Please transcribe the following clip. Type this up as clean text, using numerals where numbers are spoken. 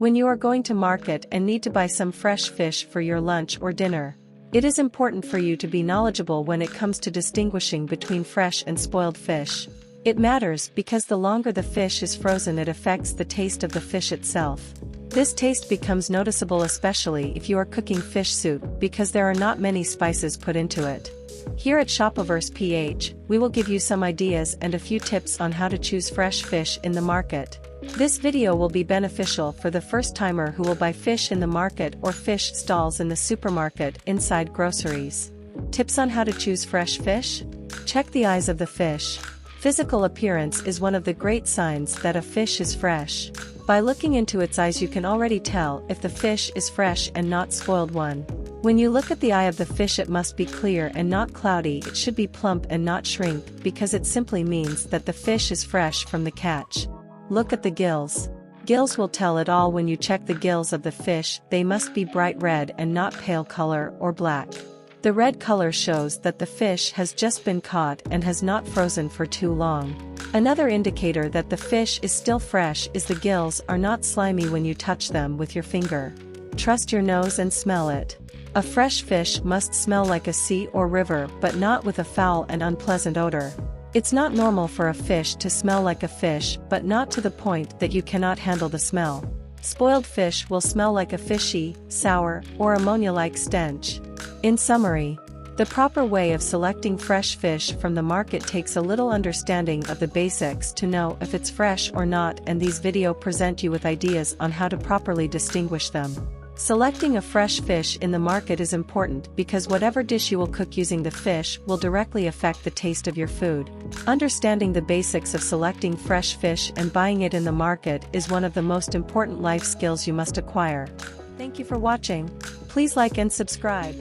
When you are going to market and need to buy some fresh fish for your lunch or dinner, it is important for you to be knowledgeable when it comes to distinguishing between fresh and spoiled fish. It matters because the longer the fish is frozen, it affects the taste of the fish itself. This taste becomes noticeable especially if you are cooking fish soup because there are not many spices put into it. Here at Shopiverse PH, we will give you some ideas and a few tips on how to choose fresh fish in the market. This video will be beneficial for the first-timer who will buy fish in the market or fish stalls in the supermarket inside groceries. Tips on how to choose fresh fish? Check the eyes of the fish. Physical appearance is one of the great signs that a fish is fresh. By looking into its eyes you can already tell if the fish is fresh and not spoiled one. When you look at the eye of the fish, it must be clear and not cloudy. It should be plump and not shrink because it simply means that the fish is fresh from the catch. Look at the gills. Gills will tell it all. When you check the gills of the fish, they must be bright red and not pale color or black. The red color shows that the fish has just been caught and has not frozen for too long. Another indicator that the fish is still fresh is the gills are not slimy when you touch them with your finger. Trust your nose and smell it. A fresh fish must smell like a sea or river, but not with a foul and unpleasant odor. It's not normal for a fish to smell like a fish, but not to the point that you cannot handle the smell. Spoiled fish will smell like a fishy, sour, or ammonia-like stench. In summary, the proper way of selecting fresh fish from the market takes a little understanding of the basics to know if it's fresh or not, and these videos present you with ideas on how to properly distinguish them. Selecting a fresh fish in the market is important because whatever dish you will cook using the fish will directly affect the taste of your food. Understanding the basics of selecting fresh fish and buying it in the market is one of the most important life skills you must acquire. Thank you for watching. Please like and subscribe.